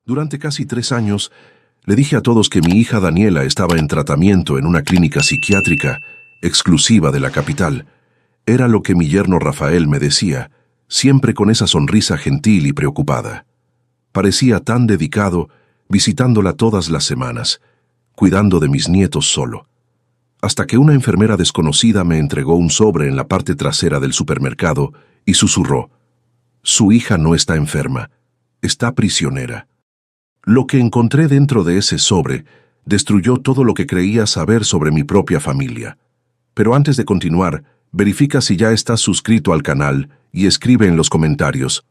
Durante casi 3 años, le dije a todos que mi hija Daniela estaba en tratamiento en una clínica psiquiátrica exclusiva de la capital. Era lo que mi yerno Rafael me decía, siempre con esa sonrisa gentil y preocupada. Parecía tan dedicado, visitándola todas las semanas, cuidando de mis nietos solo. Hasta que una enfermera desconocida me entregó un sobre en la parte trasera del supermercado y susurró: «Su hija no está enferma, está prisionera». Lo que encontré dentro de ese sobre destruyó todo lo que creía saber sobre mi propia familia. Pero antes de continuar, verifica si ya estás suscrito al canal y escribe en los comentarios: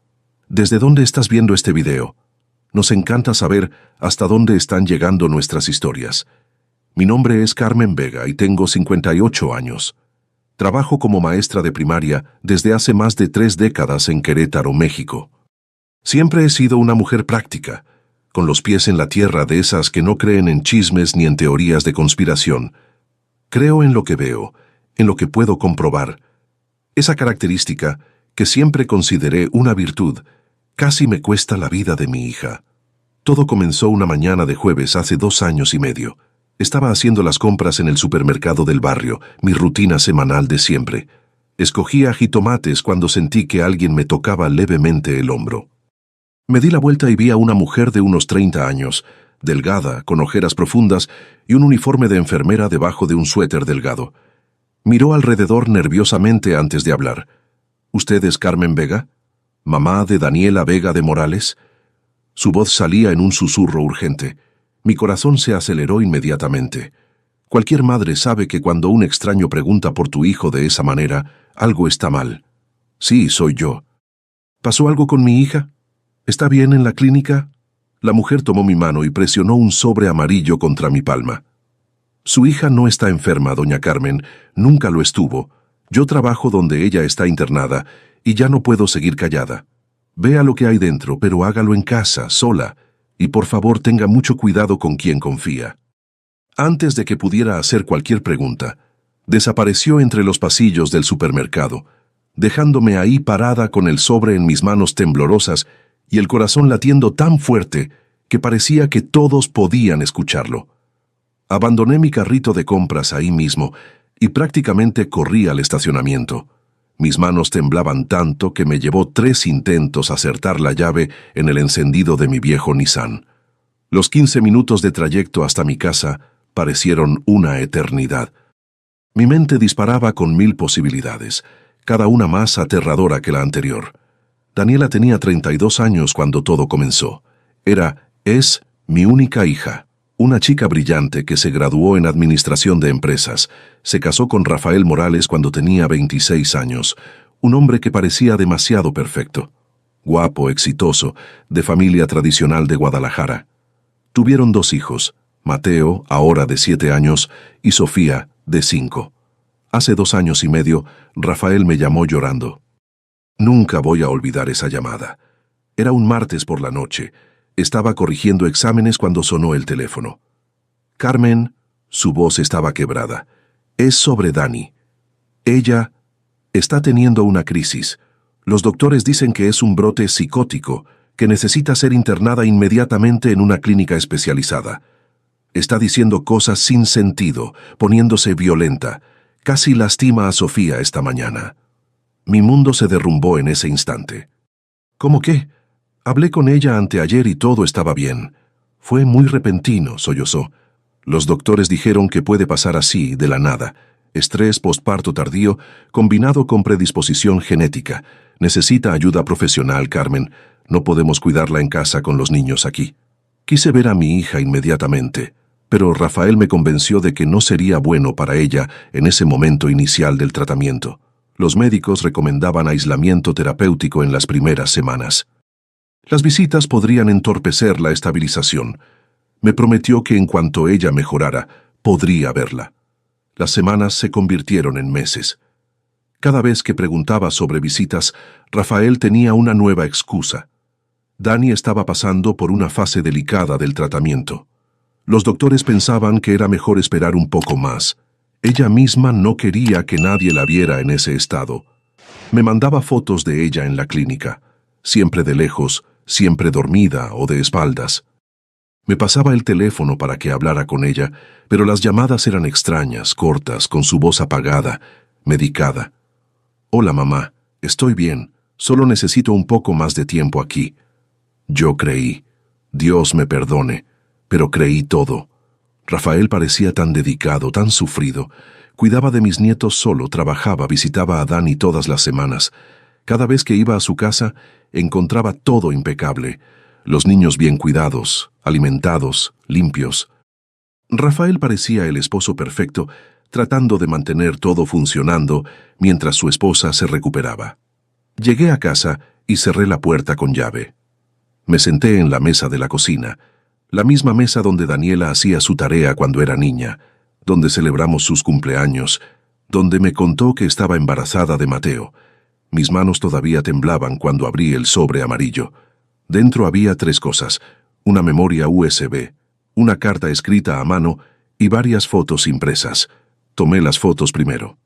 ¿desde dónde estás viendo este video? Nos encanta saber hasta dónde están llegando nuestras historias. Mi nombre es Carmen Vega y tengo 58 años. Trabajo como maestra de primaria desde hace más de 3 décadas en Querétaro, México. Siempre he sido una mujer práctica, con los pies en la tierra, de esas que no creen en chismes ni en teorías de conspiración. Creo en lo que veo, en lo que puedo comprobar. Esa característica, que siempre consideré una virtud, casi me cuesta la vida de mi hija. Todo comenzó una mañana de jueves hace 2 años y medio. Estaba haciendo las compras en el supermercado del barrio, mi rutina semanal de siempre. Escogía jitomates cuando sentí que alguien me tocaba levemente el hombro. Me di la vuelta y vi a una mujer de unos 30 años, delgada, con ojeras profundas y un uniforme de enfermera debajo de un suéter delgado. Miró alrededor nerviosamente antes de hablar. «¿Usted es Carmen Vega? ¿Mamá de Daniela Vega de Morales?» Su voz salía en un susurro urgente. Mi corazón se aceleró inmediatamente. Cualquier madre sabe que cuando un extraño pregunta por tu hijo de esa manera, algo está mal. «Sí, soy yo». «¿Pasó algo con mi hija? ¿Está bien en la clínica?» La mujer tomó mi mano y presionó un sobre amarillo contra mi palma. «Su hija no está enferma, doña Carmen, nunca lo estuvo. Yo trabajo donde ella está internada y ya no puedo seguir callada. Vea lo que hay dentro, pero hágalo en casa, sola, y por favor tenga mucho cuidado con quien confía». Antes de que pudiera hacer cualquier pregunta, desapareció entre los pasillos del supermercado, dejándome ahí parada con el sobre en mis manos temblorosas y el corazón latiendo tan fuerte que parecía que todos podían escucharlo. Abandoné mi carrito de compras ahí mismo y prácticamente corrí al estacionamiento. Mis manos temblaban tanto que me llevó 3 intentos acertar la llave en el encendido de mi viejo Nissan. Los 15 minutos de trayecto hasta mi casa parecieron una eternidad. Mi mente disparaba con 1000 posibilidades, cada una más aterradora que la anterior. Daniela tenía 32 años cuando todo comenzó. Es mi única hija, una chica brillante que se graduó en Administración de Empresas. Se casó con Rafael Morales cuando tenía 26 años, un hombre que parecía demasiado perfecto. Guapo, exitoso, de familia tradicional de Guadalajara. Tuvieron 2 hijos, Mateo, ahora de 7 años, y Sofía, de 5. Hace 2 años y medio, Rafael me llamó llorando. Nunca voy a olvidar esa llamada. Era un martes por la noche. Estaba corrigiendo exámenes cuando sonó el teléfono. «Carmen», su voz estaba quebrada, «es sobre Dani. Ella está teniendo una crisis. Los doctores dicen que es un brote psicótico, que necesita ser internada inmediatamente en una clínica especializada. Está diciendo cosas sin sentido, poniéndose violenta. Casi lastima a Sofía esta mañana». Mi mundo se derrumbó en ese instante. «¿Cómo qué? Hablé con ella anteayer y todo estaba bien. Fue muy repentino», sollozó. «Los doctores dijeron que puede pasar así, de la nada. Estrés postparto tardío, combinado con predisposición genética. Necesita ayuda profesional, Carmen. No podemos cuidarla en casa con los niños aquí». Quise ver a mi hija inmediatamente, pero Rafael me convenció de que no sería bueno para ella en ese momento inicial del tratamiento. Los médicos recomendaban aislamiento terapéutico en las primeras semanas. Las visitas podrían entorpecer la estabilización. Me prometió que en cuanto ella mejorara, podría verla. Las semanas se convirtieron en meses. Cada vez que preguntaba sobre visitas, Rafael tenía una nueva excusa. Dani estaba pasando por una fase delicada del tratamiento. Los doctores pensaban que era mejor esperar un poco más. Ella misma no quería que nadie la viera en ese estado. Me mandaba fotos de ella en la clínica, siempre de lejos, siempre dormida o de espaldas. Me pasaba el teléfono para que hablara con ella, pero las llamadas eran extrañas, cortas, con su voz apagada, medicada. «Hola, mamá, estoy bien, solo necesito un poco más de tiempo aquí». Yo creí. Dios me perdone, pero creí todo. Rafael parecía tan dedicado, tan sufrido. Cuidaba de mis nietos solo, trabajaba, visitaba a Dani todas las semanas. Cada vez que iba a su casa, encontraba todo impecable. Los niños bien cuidados, alimentados, limpios. Rafael parecía el esposo perfecto, tratando de mantener todo funcionando mientras su esposa se recuperaba. Llegué a casa y cerré la puerta con llave. Me senté en la mesa de la cocina, la misma mesa donde Daniela hacía su tarea cuando era niña, donde celebramos sus cumpleaños, donde me contó que estaba embarazada de Mateo. Mis manos todavía temblaban cuando abrí el sobre amarillo. Dentro había 3 cosas: una memoria USB, una carta escrita a mano y varias fotos impresas. Tomé las fotos primero.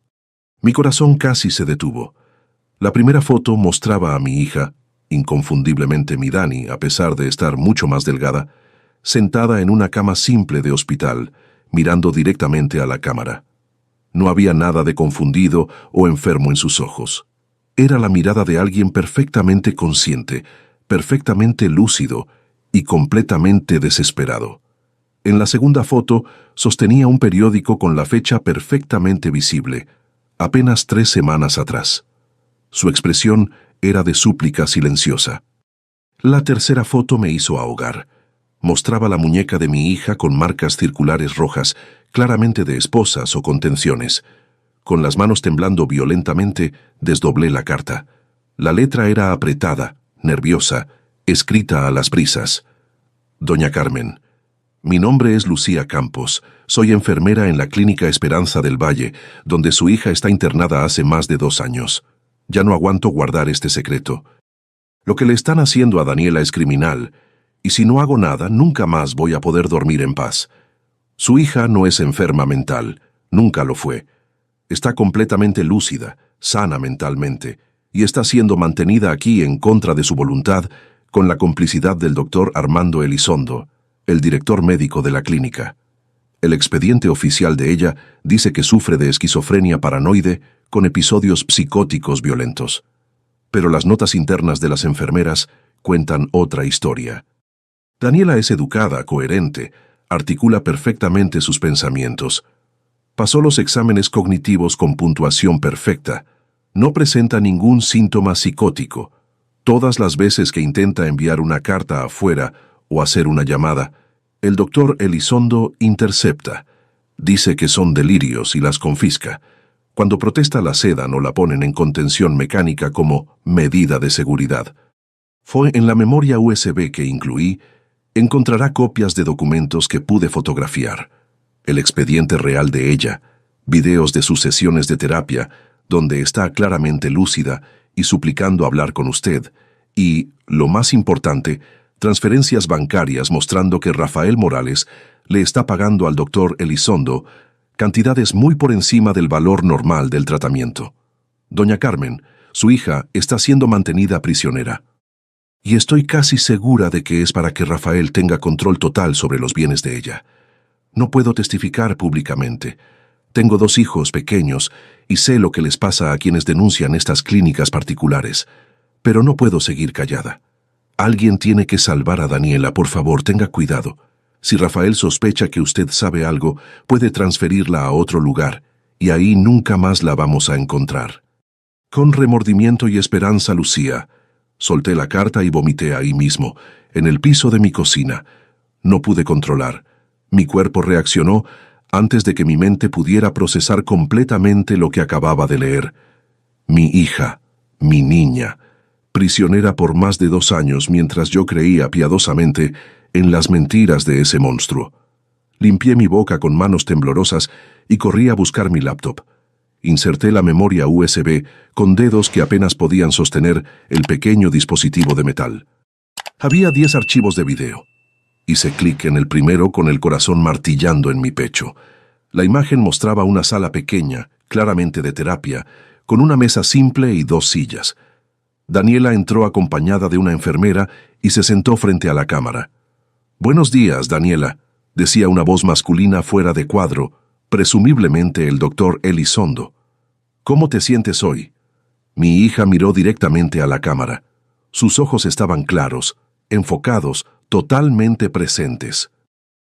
Mi corazón casi se detuvo. La primera foto mostraba a mi hija, inconfundiblemente mi Dani, a pesar de estar mucho más delgada, sentada en una cama simple de hospital, mirando directamente a la cámara. No había nada de confundido o enfermo en sus ojos. Era la mirada de alguien perfectamente consciente, perfectamente lúcido y completamente desesperado. En la segunda foto sostenía un periódico con la fecha perfectamente visible, apenas 3 semanas atrás. Su expresión era de súplica silenciosa. La tercera foto me hizo ahogar. Mostraba la muñeca de mi hija con marcas circulares rojas, claramente de esposas o contenciones. Con las manos temblando violentamente, desdoblé la carta. La letra era apretada, nerviosa, escrita a las prisas. Doña Carmen, mi nombre es Lucía Campos. Soy enfermera en la Clínica Esperanza del Valle, donde su hija está internada hace más de 2 años. Ya no aguanto guardar este secreto. Lo que le están haciendo a Daniela es criminal, y si no hago nada, nunca más voy a poder dormir en paz. Su hija no es enferma mental, nunca lo fue. Está completamente lúcida, sana mentalmente, y está siendo mantenida aquí en contra de su voluntad, con la complicidad del doctor Armando Elizondo, el director médico de la clínica. El expediente oficial de ella dice que sufre de esquizofrenia paranoide con episodios psicóticos violentos. Pero las notas internas de las enfermeras cuentan otra historia. Daniela es educada, coherente, articula perfectamente sus pensamientos. Pasó los exámenes cognitivos con puntuación perfecta. No presenta ningún síntoma psicótico. Todas las veces que intenta enviar una carta afuera o hacer una llamada, el doctor Elizondo intercepta. Dice que son delirios y las confisca. Cuando protesta la sedan o la ponen en contención mecánica como medida de seguridad. Fue en la memoria USB que incluí, encontrará copias de documentos que pude fotografiar, el expediente real de ella, videos de sus sesiones de terapia, donde está claramente lúcida y suplicando hablar con usted, y, lo más importante, transferencias bancarias mostrando que Rafael Morales le está pagando al doctor Elizondo cantidades muy por encima del valor normal del tratamiento. Doña Carmen, su hija, está siendo mantenida prisionera. Y estoy casi segura de que es para que Rafael tenga control total sobre los bienes de ella. No puedo testificar públicamente. Tengo 2 hijos pequeños y sé lo que les pasa a quienes denuncian estas clínicas particulares. Pero no puedo seguir callada. Alguien tiene que salvar a Daniela, por favor, tenga cuidado. Si Rafael sospecha que usted sabe algo, puede transferirla a otro lugar, y ahí nunca más la vamos a encontrar. Con remordimiento y esperanza, Lucía. Solté la carta y vomité ahí mismo, en el piso de mi cocina. No pude controlar. Mi cuerpo reaccionó antes de que mi mente pudiera procesar completamente lo que acababa de leer. Mi hija, mi niña, prisionera por más de 2 años mientras yo creía piadosamente en las mentiras de ese monstruo. Limpié mi boca con manos temblorosas y corrí a buscar mi laptop. Inserté la memoria USB con dedos que apenas podían sostener el pequeño dispositivo de metal. Había 10 archivos de video. Hice clic en el primero con el corazón martillando en mi pecho. La imagen mostraba una sala pequeña, claramente de terapia, con una mesa simple y 2 sillas. Daniela entró acompañada de una enfermera y se sentó frente a la cámara. «Buenos días, Daniela», decía una voz masculina fuera de cuadro, presumiblemente el doctor Elizondo. «¿Cómo te sientes hoy?» Mi hija miró directamente a la cámara. Sus ojos estaban claros, enfocados, totalmente presentes.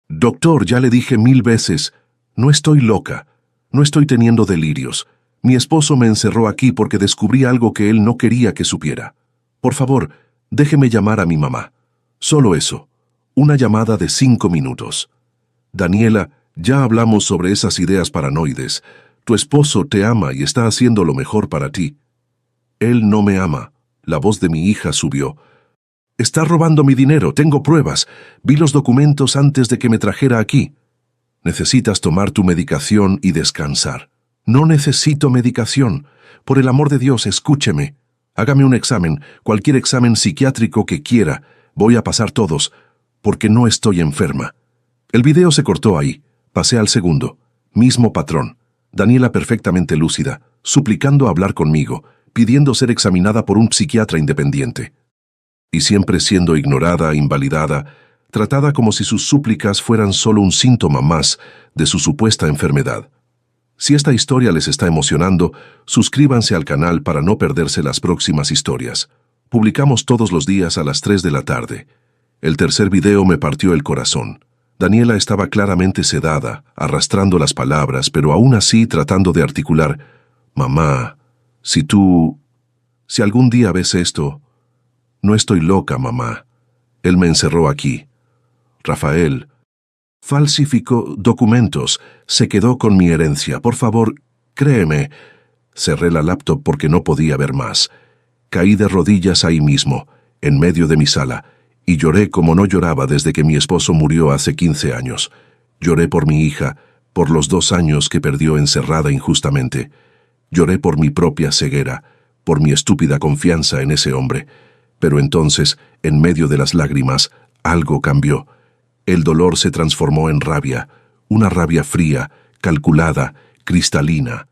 «Doctor, ya le dije 1000 veces, no estoy loca, no estoy teniendo delirios. Mi esposo me encerró aquí porque descubrí algo que él no quería que supiera. Por favor, déjeme llamar a mi mamá. Solo eso. Una llamada de 5 minutos. Daniela, ya hablamos sobre esas ideas paranoides. Tu esposo te ama y está haciendo lo mejor para ti». «Él no me ama». La voz de mi hija subió. «Está robando mi dinero, tengo pruebas. Vi los documentos antes de que me trajera aquí». «Necesitas tomar tu medicación y descansar». «No necesito medicación. Por el amor de Dios, escúcheme. Hágame un examen, cualquier examen psiquiátrico que quiera. Voy a pasar todos, porque no estoy enferma». El video se cortó ahí. Pasé al segundo. Mismo patrón. Daniela perfectamente lúcida, suplicando hablar conmigo, pidiendo ser examinada por un psiquiatra independiente. Y siempre siendo ignorada, invalidada, tratada como si sus súplicas fueran solo un síntoma más de su supuesta enfermedad. Si esta historia les está emocionando, suscríbanse al canal para no perderse las próximas historias. Publicamos todos los días a las 3 de la tarde. El tercer video me partió el corazón. Daniela estaba claramente sedada, arrastrando las palabras, pero aún así tratando de articular: «Mamá, si algún día ves esto, no estoy loca, mamá. Él me encerró aquí. Rafael falsificó documentos, se quedó con mi herencia. Por favor, créeme». Cerré la laptop porque no podía ver más. Caí de rodillas ahí mismo, en medio de mi sala, y lloré como no lloraba desde que mi esposo murió hace 15 años. Lloré por mi hija, por los 2 años que perdió encerrada injustamente. Lloré por mi propia ceguera, por mi estúpida confianza en ese hombre. Pero entonces, en medio de las lágrimas, algo cambió. El dolor se transformó en rabia, una rabia fría, calculada, cristalina.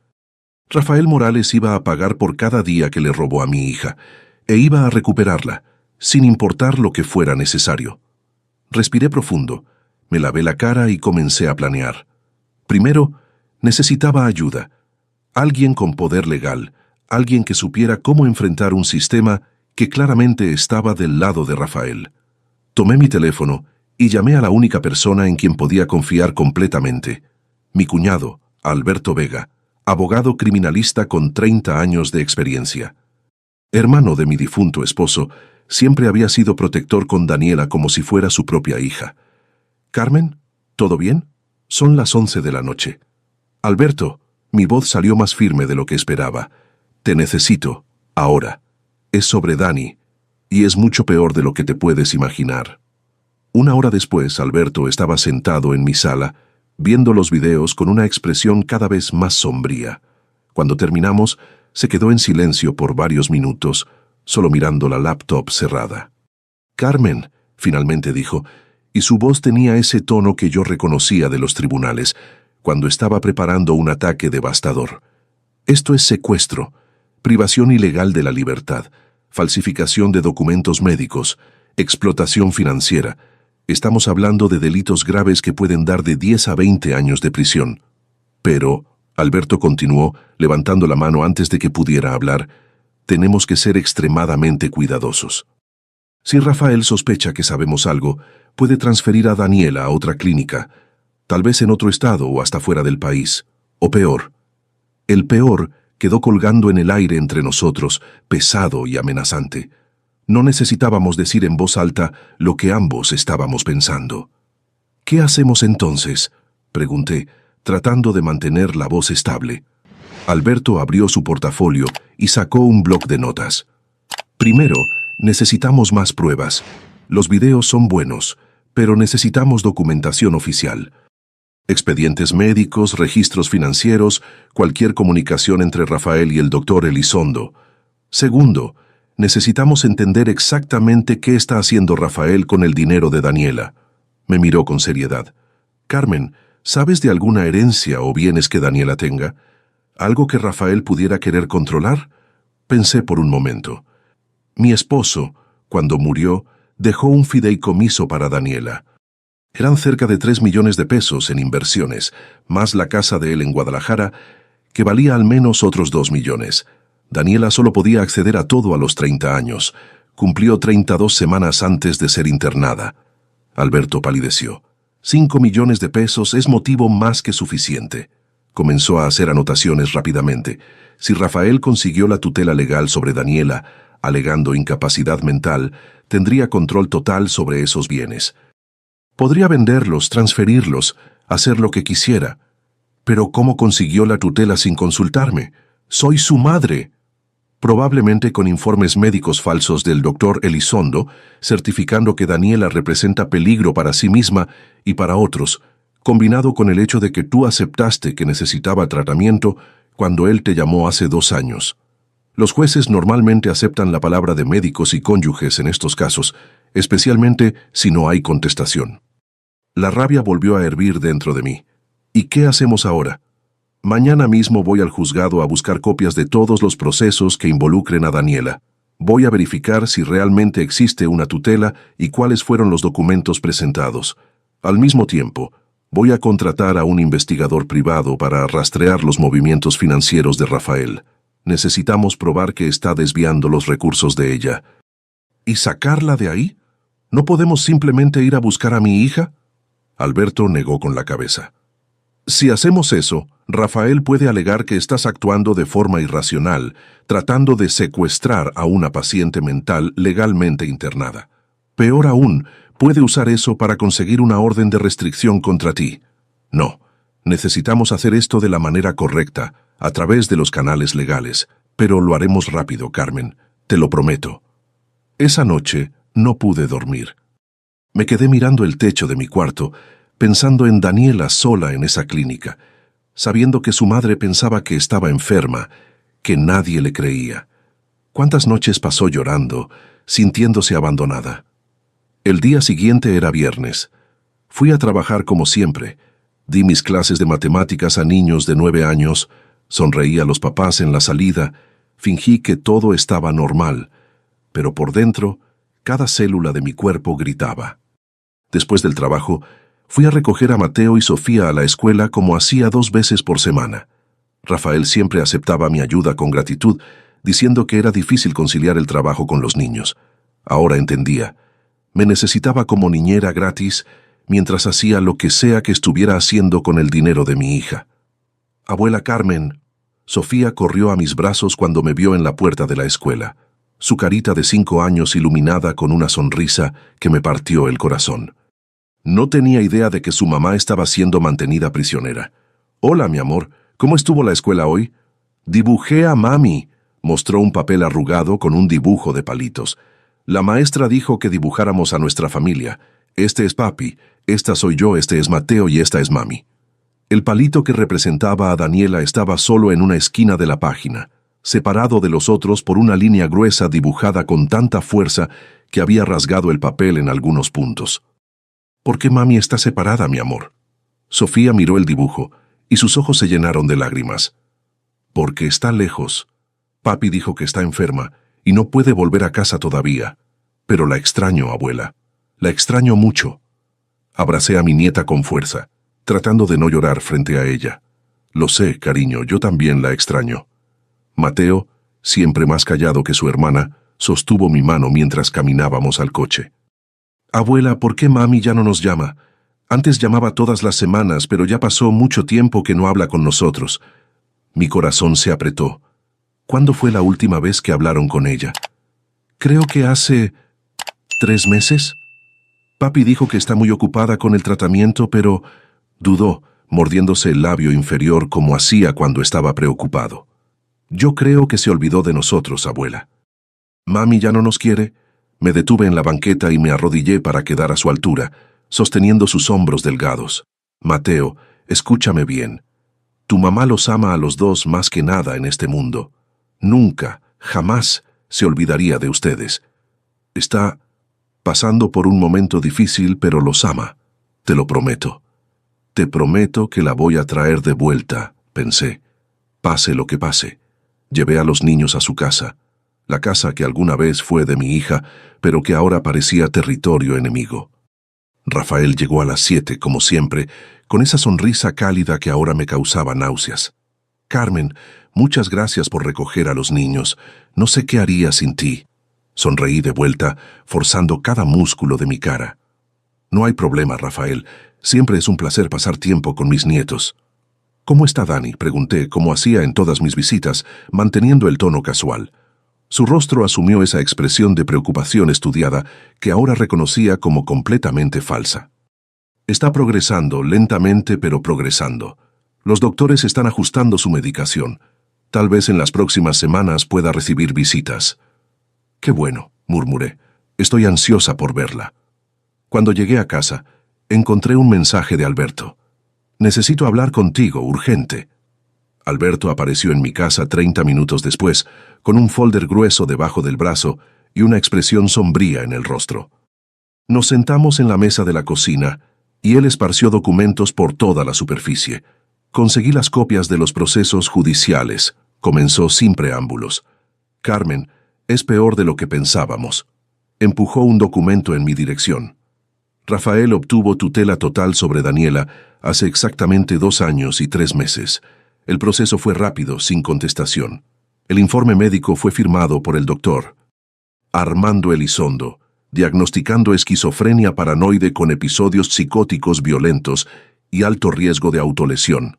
Rafael Morales iba a pagar por cada día que le robó a mi hija, e iba a recuperarla, sin importar lo que fuera necesario. Respiré profundo, me lavé la cara y comencé a planear. Primero, necesitaba ayuda. Alguien con poder legal, alguien que supiera cómo enfrentar un sistema que claramente estaba del lado de Rafael. Tomé mi teléfono y llamé a la única persona en quien podía confiar completamente: mi cuñado, Alberto Vega, abogado criminalista con 30 años de experiencia. Hermano de mi difunto esposo, siempre había sido protector con Daniela como si fuera su propia hija. «Carmen, ¿todo bien? Son las 11 de la noche. Alberto», mi voz salió más firme de lo que esperaba. «Te necesito, ahora. Es sobre Dani, y es mucho peor de lo que te puedes imaginar». 1 hora después, Alberto estaba sentado en mi sala, viendo los videos con una expresión cada vez más sombría. Cuando terminamos, se quedó en silencio por varios minutos, solo mirando la laptop cerrada. «Carmen», finalmente dijo, y su voz tenía ese tono que yo reconocía de los tribunales, cuando estaba preparando un ataque devastador. «Esto es secuestro, privación ilegal de la libertad, falsificación de documentos médicos, explotación financiera. Estamos hablando de delitos graves que pueden dar de 10 a 20 años de prisión». «Pero», Alberto continuó, levantando la mano antes de que pudiera hablar, «tenemos que ser extremadamente cuidadosos. Si Rafael sospecha que sabemos algo, puede transferir a Daniela a otra clínica, tal vez en otro estado o hasta fuera del país. O peor». El peor quedó colgando en el aire entre nosotros, pesado y amenazante. No necesitábamos decir en voz alta lo que ambos estábamos pensando. «¿Qué hacemos entonces?», pregunté, tratando de mantener la voz estable. Alberto abrió su portafolio y sacó un bloc de notas. «Primero, necesitamos más pruebas. Los videos son buenos, pero necesitamos documentación oficial. Expedientes médicos, registros financieros, cualquier comunicación entre Rafael y el doctor Elizondo. Segundo, necesitamos entender exactamente qué está haciendo Rafael con el dinero de Daniela». Me miró con seriedad. «Carmen, ¿sabes de alguna herencia o bienes que Daniela tenga? ¿Algo que Rafael pudiera querer controlar?». Pensé por un momento. Mi esposo, cuando murió, dejó un fideicomiso para Daniela. Eran cerca de 3 millones de pesos en inversiones, más la casa de él en Guadalajara, que valía al menos otros 2 millones. Daniela solo podía acceder a todo a los 30 años. Cumplió 32 semanas antes de ser internada. Alberto palideció. 5 millones de pesos es motivo más que suficiente. Comenzó a hacer anotaciones rápidamente. Si Rafael consiguió la tutela legal sobre Daniela, alegando incapacidad mental, tendría control total sobre esos bienes. Podría venderlos, transferirlos, hacer lo que quisiera. Pero ¿cómo consiguió la tutela sin consultarme? Soy su madre. Probablemente con informes médicos falsos del doctor Elizondo, certificando que Daniela representa peligro para sí misma y para otros, combinado con el hecho de que tú aceptaste que necesitaba tratamiento cuando él te llamó hace 2 años. Los jueces normalmente aceptan la palabra de médicos y cónyuges en estos casos, especialmente si no hay contestación. La rabia volvió a hervir dentro de mí. ¿Y qué hacemos ahora? Mañana mismo voy al juzgado a buscar copias de todos los procesos que involucren a Daniela. Voy a verificar si realmente existe una tutela y cuáles fueron los documentos presentados. Al mismo tiempo, voy a contratar a un investigador privado para rastrear los movimientos financieros de Rafael. Necesitamos probar que está desviando los recursos de ella. ¿Y sacarla de ahí? ¿No podemos simplemente ir a buscar a mi hija? Alberto negó con la cabeza. Si hacemos eso, Rafael puede alegar que estás actuando de forma irracional, tratando de secuestrar a una paciente mental legalmente internada. Peor aún, puede usar eso para conseguir una orden de restricción contra ti. No, necesitamos hacer esto de la manera correcta, a través de los canales legales, pero lo haremos rápido, Carmen, te lo prometo. Esa noche no pude dormir. Me quedé mirando el techo de mi cuarto, pensando en Daniela sola en esa clínica, sabiendo que su madre pensaba que estaba enferma, que nadie le creía. ¿Cuántas noches pasó llorando, sintiéndose abandonada? El día siguiente era viernes. Fui a trabajar como siempre. Di mis clases de matemáticas a niños de 9 años, sonreí a los papás en la salida, fingí que todo estaba normal, pero por dentro, cada célula de mi cuerpo gritaba. Después del trabajo, fui a recoger a Mateo y Sofía a la escuela como hacía 2 veces por semana. Rafael siempre aceptaba mi ayuda con gratitud, diciendo que era difícil conciliar el trabajo con los niños. Ahora entendía. Me necesitaba como niñera gratis, mientras hacía lo que sea que estuviera haciendo con el dinero de mi hija. Abuela Carmen. Sofía corrió a mis brazos cuando me vio en la puerta de la escuela, su carita de 5 años iluminada con una sonrisa que me partió el corazón. No tenía idea de que su mamá estaba siendo mantenida prisionera. Hola, mi amor, ¿cómo estuvo la escuela hoy? Dibujé a mami. Mostró un papel arrugado con un dibujo de palitos. La maestra dijo que dibujáramos a nuestra familia. Este es papi, esta soy yo, este es Mateo y esta es mami. El palito que representaba a Daniela estaba solo en una esquina de la página, separado de los otros por una línea gruesa dibujada con tanta fuerza que había rasgado el papel en algunos puntos. ¿Por qué mami está separada, mi amor? Sofía miró el dibujo y sus ojos se llenaron de lágrimas. Porque está lejos. Papi dijo que está enferma y no puede volver a casa todavía. Pero la extraño, abuela. La extraño mucho. Abracé a mi nieta con fuerza, tratando de no llorar frente a ella. Lo sé, cariño, yo también la extraño. Mateo, siempre más callado que su hermana, sostuvo mi mano mientras caminábamos al coche. Abuela, ¿por qué mami ya no nos llama? Antes llamaba todas las semanas, pero ya pasó mucho tiempo que no habla con nosotros. Mi corazón se apretó. ¿Cuándo fue la última vez que hablaron con ella? Creo que hace 3 meses. Papi dijo que está muy ocupada con el tratamiento, pero dudó, mordiéndose el labio inferior como hacía cuando estaba preocupado. Yo creo que se olvidó de nosotros, abuela. ¿Mami ya no nos quiere? Me detuve en la banqueta y me arrodillé para quedar a su altura, sosteniendo sus hombros delgados. Mateo, escúchame bien. Tu mamá los ama a los dos más que nada en este mundo. Nunca, jamás se olvidaría de ustedes. Está pasando por un momento difícil, pero los ama. Te lo prometo. Te prometo que la voy a traer de vuelta, pensé. Pase lo que pase. Llevé a los niños a su casa. la casa que alguna vez fue de mi hija, pero que ahora parecía territorio enemigo. Rafael llegó a las 7, como siempre, con esa sonrisa cálida que ahora me causaba náuseas. Carmen, muchas gracias por recoger a los niños. No sé qué haría sin ti. Sonreí de vuelta, forzando cada músculo de mi cara. No hay problema, Rafael. Siempre es un placer pasar tiempo con mis nietos. ¿Cómo está Dani?, pregunté, como hacía en todas mis visitas, manteniendo el tono casual. Su rostro asumió esa expresión de preocupación estudiada que ahora reconocía como completamente falsa. Está progresando, lentamente pero progresando. Los doctores están ajustando su medicación. Tal vez en las próximas semanas pueda recibir visitas. Qué bueno, murmuré. Estoy ansiosa por verla. Cuando llegué a casa, encontré un mensaje de Alberto. Necesito hablar contigo, urgente. Alberto apareció en mi casa 30 minutos después, con un folder grueso debajo del brazo y una expresión sombría en el rostro. Nos sentamos en la mesa de la cocina y él esparció documentos por toda la superficie. Conseguí las copias de los procesos judiciales. Comenzó sin preámbulos. Carmen, es peor de lo que pensábamos. Empujó un documento en mi dirección. Rafael obtuvo tutela total sobre Daniela hace exactamente 2 años y 3 meses. El proceso fue rápido, sin contestación. El informe médico fue firmado por el doctor Armando Elizondo, diagnosticando esquizofrenia paranoide con episodios psicóticos violentos y alto riesgo de autolesión.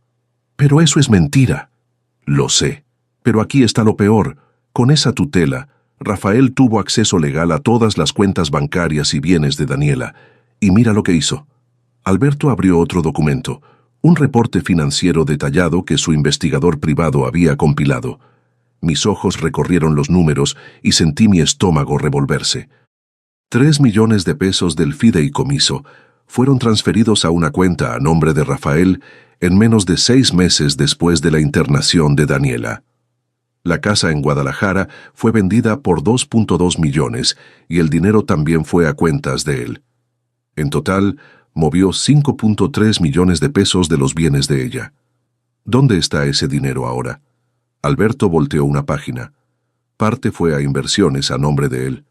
Pero eso es mentira. Lo sé. Pero aquí está lo peor. Con esa tutela, Rafael tuvo acceso legal a todas las cuentas bancarias y bienes de Daniela. Y mira lo que hizo. Alberto abrió otro documento, un reporte financiero detallado que su investigador privado había compilado. Mis ojos recorrieron los números y sentí mi estómago revolverse. 3 millones de pesos del fideicomiso fueron transferidos a una cuenta a nombre de Rafael en menos de 6 meses después de la internación de Daniela. La casa en Guadalajara fue vendida por 2.2 millones y el dinero también fue a cuentas de él. En total, movió 5.3 millones de pesos de los bienes de ella. ¿Dónde está ese dinero ahora? Alberto volteó una página. Parte fue a inversiones a nombre de él.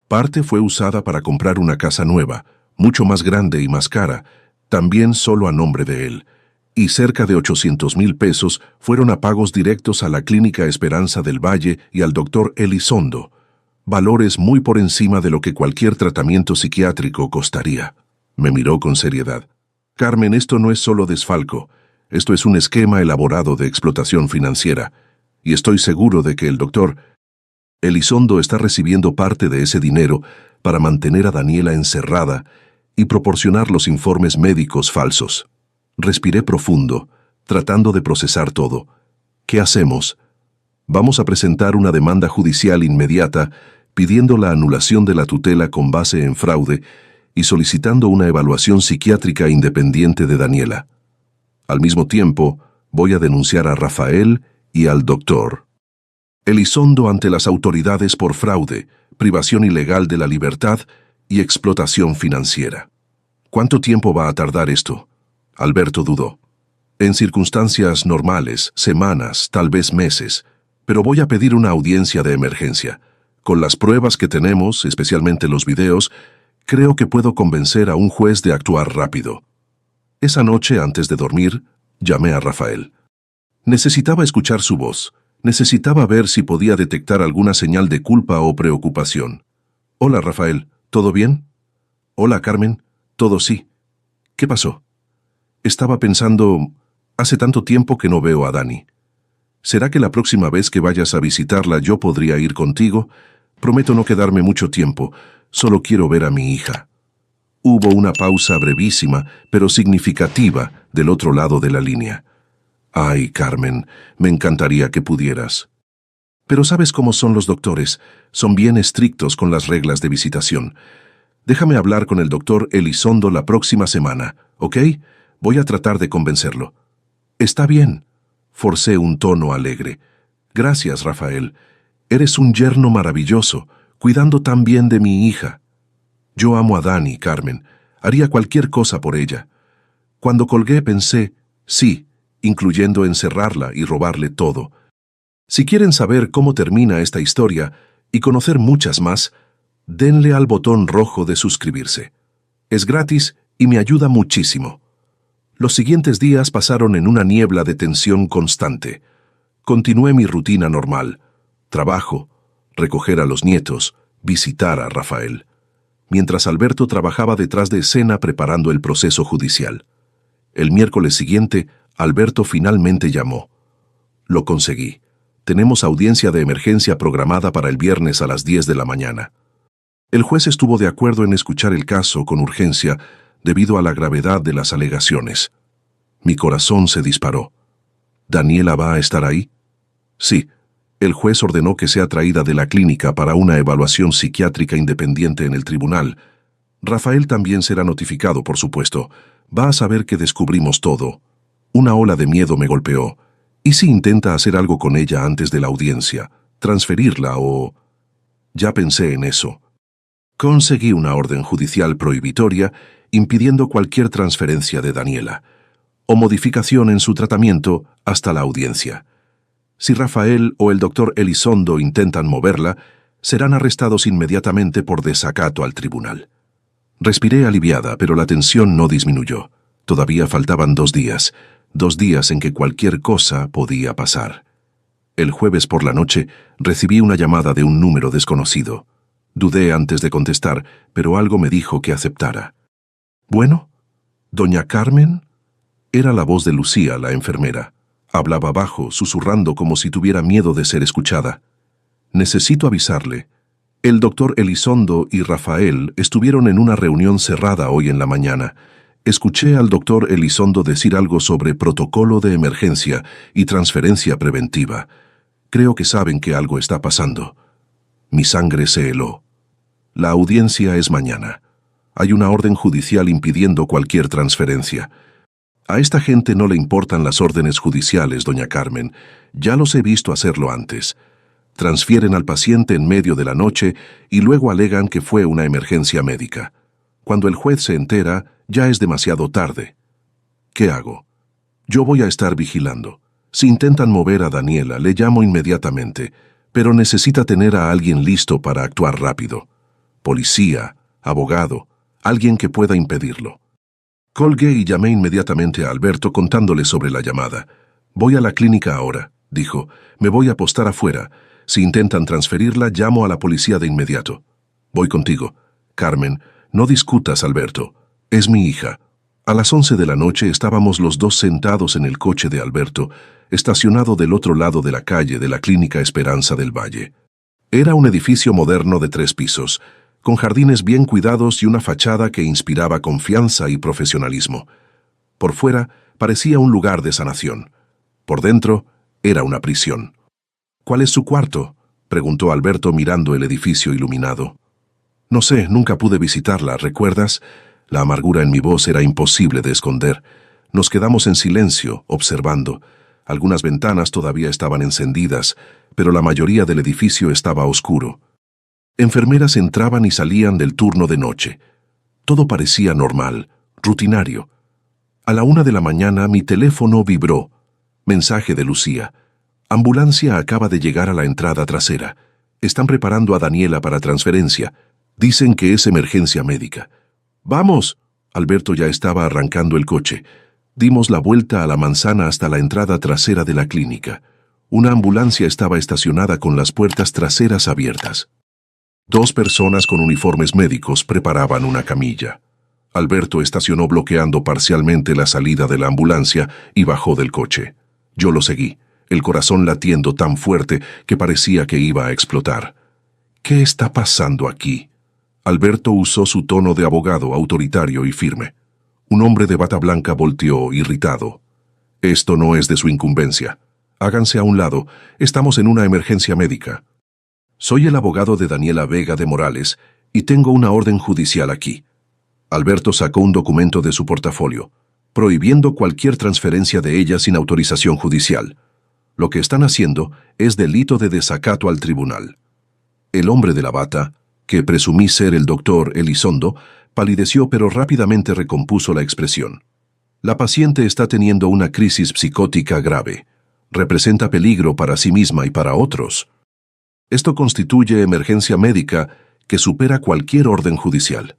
Parte fue usada para comprar una casa nueva, mucho más grande y más cara, también solo a nombre de él. Y cerca de 800,000 pesos fueron a pagos directos a la Clínica Esperanza del Valle y al doctor Elizondo. Valores muy por encima de lo que cualquier tratamiento psiquiátrico costaría. Me miró con seriedad. Carmen, esto no es solo desfalco. Esto es un esquema elaborado de explotación financiera. Y estoy seguro de que el doctor Elizondo está recibiendo parte de ese dinero para mantener a Daniela encerrada y proporcionar los informes médicos falsos. Respiré profundo, tratando de procesar todo. ¿Qué hacemos? Vamos a presentar una demanda judicial inmediata pidiendo la anulación de la tutela con base en fraude y solicitando una evaluación psiquiátrica independiente de Daniela. Al mismo tiempo, voy a denunciar a Rafael y al doctor Elizondo ante las autoridades por fraude, privación ilegal de la libertad y explotación financiera. ¿Cuánto tiempo va a tardar esto? Alberto dudó. En circunstancias normales, semanas, tal vez meses, pero voy a pedir una audiencia de emergencia. Con las pruebas que tenemos, especialmente los videos, creo que puedo convencer a un juez de actuar rápido. Esa noche, antes de dormir, llamé a Rafael. Necesitaba escuchar su voz. Necesitaba ver si podía detectar alguna señal de culpa o preocupación. Hola, Rafael, ¿todo bien? Hola, Carmen, todo sí. ¿Qué pasó? Estaba pensando, hace tanto tiempo que no veo a Dani. ¿Será que la próxima vez que vayas a visitarla yo podría ir contigo? Prometo no quedarme mucho tiempo, solo quiero ver a mi hija. Hubo una pausa brevísima, pero significativa, del otro lado de la línea. Ay, Carmen, me encantaría que pudieras. Pero ¿sabes cómo son los doctores? Son bien estrictos con las reglas de visitación. Déjame hablar con el doctor Elizondo la próxima semana, ¿ok? Voy a tratar de convencerlo. Está bien. Forcé un tono alegre. Gracias, Rafael. Eres un yerno maravilloso, cuidando tan bien de mi hija. Yo amo a Dani, Carmen. Haría cualquier cosa por ella. Cuando colgué pensé, sí, incluyendo encerrarla y robarle todo. Si quieren saber cómo termina esta historia y conocer muchas más, denle al botón rojo de suscribirse. Es gratis y me ayuda muchísimo. Los siguientes días pasaron en una niebla de tensión constante. Continué mi rutina normal: trabajo, recoger a los nietos, visitar a Rafael, mientras Alberto trabajaba detrás de escena preparando el proceso judicial. El miércoles siguiente, Alberto finalmente llamó. Lo conseguí. Tenemos audiencia de emergencia programada para el viernes a las 10 de la mañana. El juez estuvo de acuerdo en escuchar el caso con urgencia debido a la gravedad de las alegaciones. Mi corazón se disparó. ¿Daniela va a estar ahí? Sí. El juez ordenó que sea traída de la clínica para una evaluación psiquiátrica independiente en el tribunal. Rafael también será notificado, por supuesto. Va a saber que descubrimos todo. Una ola de miedo me golpeó. ¿Y si intenta hacer algo con ella antes de la audiencia? ¿Transferirla o...? Ya pensé en eso. Conseguí una orden judicial prohibitoria impidiendo cualquier transferencia de Daniela o modificación en su tratamiento hasta la audiencia. Si Rafael o el doctor Elizondo intentan moverla, serán arrestados inmediatamente por desacato al tribunal. Respiré aliviada, pero la tensión no disminuyó. Todavía faltaban 2 días, 2 días en que cualquier cosa podía pasar. El jueves por la noche recibí una llamada de un número desconocido. Dudé antes de contestar, pero algo me dijo que aceptara. ¿Bueno? ¿Doña Carmen? Era la voz de Lucía, la enfermera. Hablaba bajo, susurrando como si tuviera miedo de ser escuchada. Necesito avisarle. El doctor Elizondo y Rafael estuvieron en una reunión cerrada hoy en la mañana. Escuché al doctor Elizondo decir algo sobre protocolo de emergencia y transferencia preventiva. Creo que saben que algo está pasando. Mi sangre se heló. La audiencia es mañana. Hay una orden judicial impidiendo cualquier transferencia. A esta gente no le importan las órdenes judiciales, doña Carmen. Ya los he visto hacerlo antes. Transfieren al paciente en medio de la noche y luego alegan que fue una emergencia médica. Cuando el juez se entera, ya es demasiado tarde. ¿Qué hago? Yo voy a estar vigilando. Si intentan mover a Daniela, le llamo inmediatamente, pero necesita tener a alguien listo para actuar rápido. Policía, abogado, alguien que pueda impedirlo. Colgué y llamé inmediatamente a Alberto contándole sobre la llamada. Voy a la clínica ahora, dijo. Me voy a postar afuera. Si intentan transferirla, llamo a la policía de inmediato. Voy contigo. Carmen, no discutas, Alberto. Es mi hija. A las 11 de la noche estábamos los dos sentados en el coche de Alberto, estacionado del otro lado de la calle de la Clínica Esperanza del Valle. Era un edificio moderno de 3 pisos, con jardines bien cuidados y una fachada que inspiraba confianza y profesionalismo. Por fuera parecía un lugar de sanación. Por dentro era una prisión. ¿Cuál es su cuarto?, preguntó Alberto mirando el edificio iluminado. No sé, nunca pude visitarla, ¿recuerdas? La amargura en mi voz era imposible de esconder. Nos quedamos en silencio, observando. Algunas ventanas todavía estaban encendidas, pero la mayoría del edificio estaba oscuro. Enfermeras entraban y salían del turno de noche. Todo parecía normal, rutinario. A la 1 de la mañana mi teléfono vibró. Mensaje de Lucía. Ambulancia acaba de llegar a la entrada trasera. Están preparando a Daniela para transferencia. Dicen que es emergencia médica. ¡Vamos! Alberto ya estaba arrancando el coche. Dimos la vuelta a la manzana hasta la entrada trasera de la clínica. Una ambulancia estaba estacionada con las puertas traseras abiertas. 2 personas con uniformes médicos preparaban una camilla. Alberto estacionó bloqueando parcialmente la salida de la ambulancia y bajó del coche. Yo lo seguí, el corazón latiendo tan fuerte que parecía que iba a explotar. ¿Qué está pasando aquí? Alberto usó su tono de abogado autoritario y firme. Un hombre de bata blanca volteó, irritado. Esto no es de su incumbencia. Háganse a un lado, estamos en una emergencia médica. Soy el abogado de Daniela Vega de Morales y tengo una orden judicial aquí. Alberto sacó un documento de su portafolio, prohibiendo cualquier transferencia de ella sin autorización judicial. Lo que están haciendo es delito de desacato al tribunal. El hombre de la bata, que presumí ser el doctor Elizondo, palideció pero rápidamente recompuso la expresión. La paciente está teniendo una crisis psicótica grave. representa peligro para sí misma y para otros. Esto constituye emergencia médica que supera cualquier orden judicial.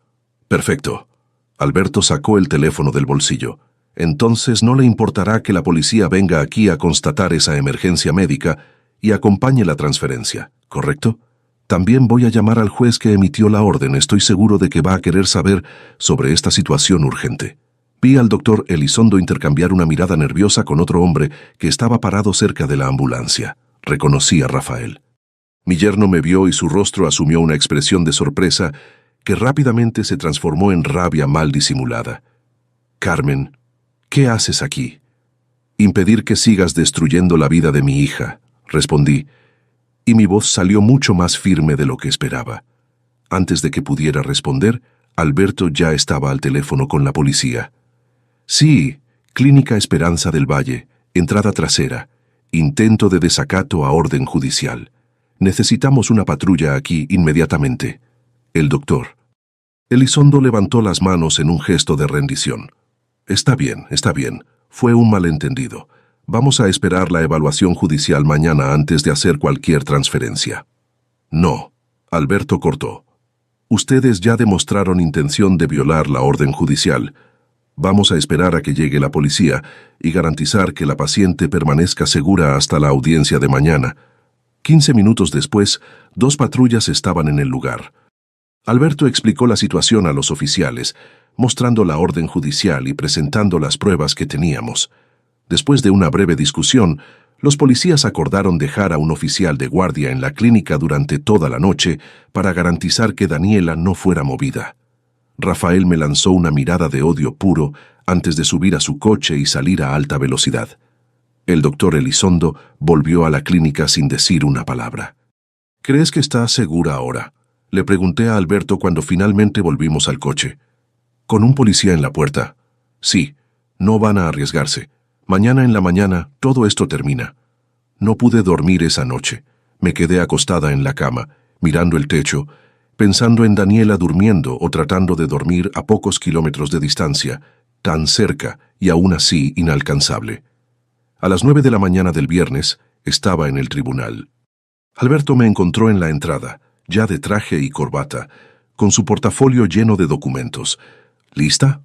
Perfecto. Alberto sacó el teléfono del bolsillo. Entonces no le importará que la policía venga aquí a constatar esa emergencia médica y acompañe la transferencia, ¿correcto? También voy a llamar al juez que emitió la orden. Estoy seguro de que va a querer saber sobre esta situación urgente. Vi al doctor Elizondo intercambiar una mirada nerviosa con otro hombre que estaba parado cerca de la ambulancia. Reconocí a Rafael. Mi yerno me vio y su rostro asumió una expresión de sorpresa que rápidamente se transformó en rabia mal disimulada. Carmen, ¿qué haces aquí? Impedir que sigas destruyendo la vida de mi hija, respondí, y mi voz salió mucho más firme de lo que esperaba. Antes de que pudiera responder, Alberto ya estaba al teléfono con la policía. Sí, Clínica Esperanza del Valle, entrada trasera, intento de desacato a orden judicial. Necesitamos una patrulla aquí inmediatamente. El doctor. Elizondo levantó las manos en un gesto de rendición. Está bien, fue un malentendido. Vamos a esperar la evaluación judicial mañana antes de hacer cualquier transferencia. No, Alberto cortó. Ustedes ya demostraron intención de violar la orden judicial. Vamos a esperar a que llegue la policía y garantizar que la paciente permanezca segura hasta la audiencia de mañana. 15 minutos después, 2 patrullas estaban en el lugar. Alberto explicó la situación a los oficiales, mostrando la orden judicial y presentando las pruebas que teníamos. Después de una breve discusión, los policías acordaron dejar a un oficial de guardia en la clínica durante toda la noche para garantizar que Daniela no fuera movida. Rafael me lanzó una mirada de odio puro antes de subir a su coche y salir a alta velocidad. El doctor Elizondo volvió a la clínica sin decir una palabra. ¿Crees que está segura ahora?, le pregunté a Alberto cuando finalmente volvimos al coche. ¿Con un policía en la puerta? Sí, no van a arriesgarse. Mañana en la mañana todo esto termina. No pude dormir esa noche. Me quedé acostada en la cama, mirando el techo, pensando en Daniela durmiendo o tratando de dormir a pocos kilómetros de distancia, tan cerca y aún así inalcanzable. A las 9 de la mañana del viernes estaba en el tribunal. Alberto me encontró en la entrada, ya de traje y corbata, con su portafolio lleno de documentos. ¿Lista?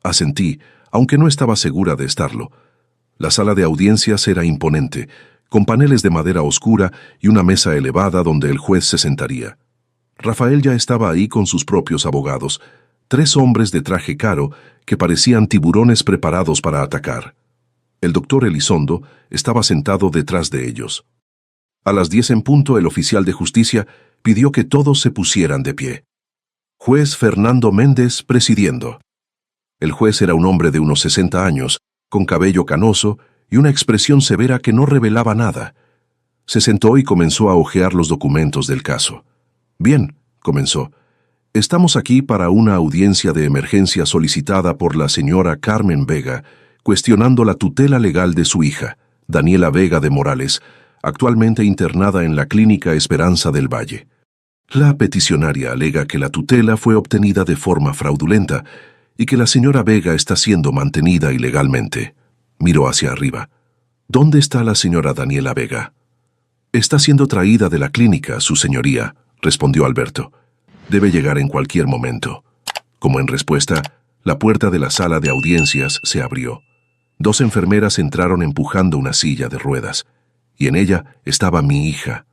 Asentí, aunque no estaba segura de estarlo. La sala de audiencias era imponente, con paneles de madera oscura y una mesa elevada donde el juez se sentaría. Rafael ya estaba ahí con sus propios abogados, 3 hombres de traje caro que parecían tiburones preparados para atacar. El doctor Elizondo estaba sentado detrás de ellos. A las 10 en punto, el oficial de justicia pidió que todos se pusieran de pie. Juez Fernando Méndez presidiendo. El juez era un hombre de unos 60 años, con cabello canoso y una expresión severa que no revelaba nada. Se sentó y comenzó a hojear los documentos del caso. Bien, comenzó. Estamos aquí para una audiencia de emergencia solicitada por la señora Carmen Vega, cuestionando la tutela legal de su hija, Daniela Vega de Morales, actualmente internada en la Clínica Esperanza del Valle. La peticionaria alega que la tutela fue obtenida de forma fraudulenta y que la señora Vega está siendo mantenida ilegalmente. Miró hacia arriba. ¿Dónde está la señora Daniela Vega? Está siendo traída de la clínica, su señoría, respondió Alberto. Debe llegar en cualquier momento. Como en respuesta, la puerta de la sala de audiencias se abrió. 2 enfermeras entraron empujando una silla de ruedas, y en ella estaba mi hija.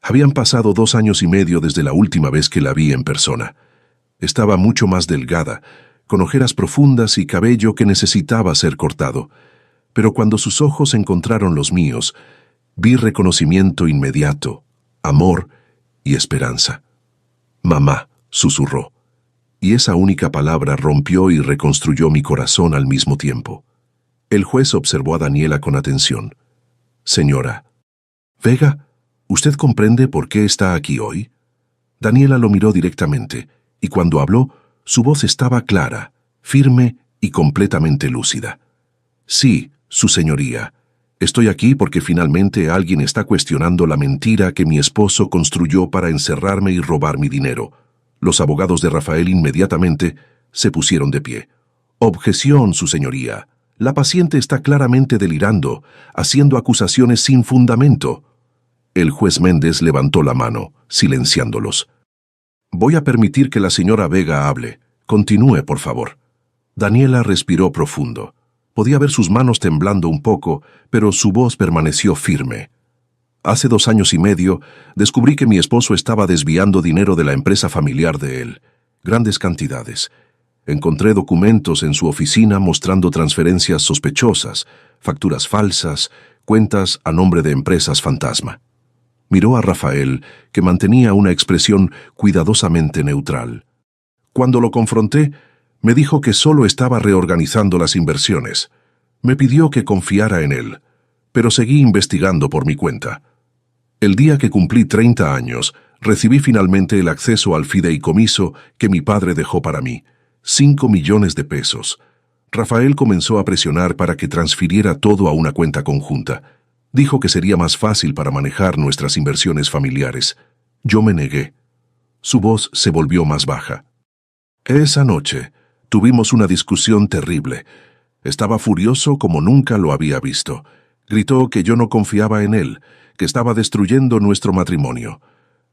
Habían pasado 2 años y medio desde la última vez que la vi en persona. Estaba mucho más delgada, con ojeras profundas y cabello que necesitaba ser cortado, pero cuando sus ojos encontraron los míos, vi reconocimiento inmediato, amor y esperanza. Mamá, susurró, y esa única palabra rompió y reconstruyó mi corazón al mismo tiempo. El juez observó a Daniela con atención. Señora Vega, ¿usted comprende por qué está aquí hoy? Daniela lo miró directamente, y cuando habló, su voz estaba clara, firme y completamente lúcida. Sí, su señoría. Estoy aquí porque finalmente alguien está cuestionando la mentira que mi esposo construyó para encerrarme y robar mi dinero. Los abogados de Rafael inmediatamente se pusieron de pie. Objeción, su señoría. La paciente está claramente delirando, haciendo acusaciones sin fundamento. El juez Méndez levantó la mano, silenciándolos. Voy a permitir que la señora Vega hable. Continúe, por favor. Daniela respiró profundo. Podía ver sus manos temblando un poco, pero su voz permaneció firme. Hace 2 años y medio, descubrí que mi esposo estaba desviando dinero de la empresa familiar de él. Grandes cantidades. Encontré documentos en su oficina mostrando transferencias sospechosas, facturas falsas, cuentas a nombre de empresas fantasma. Miró a Rafael, que mantenía una expresión cuidadosamente neutral. Cuando lo confronté, me dijo que solo estaba reorganizando las inversiones. Me pidió que confiara en él, pero seguí investigando por mi cuenta. El día que cumplí 30 años, recibí finalmente el acceso al fideicomiso que mi padre dejó para mí. 5 millones de pesos. Rafael comenzó a presionar para que transfiriera todo a una cuenta conjunta. Dijo que sería más fácil para manejar nuestras inversiones familiares. Yo me negué. Su voz se volvió más baja. Esa noche tuvimos una discusión terrible. Estaba furioso como nunca lo había visto. Gritó que yo no confiaba en él, que estaba destruyendo nuestro matrimonio.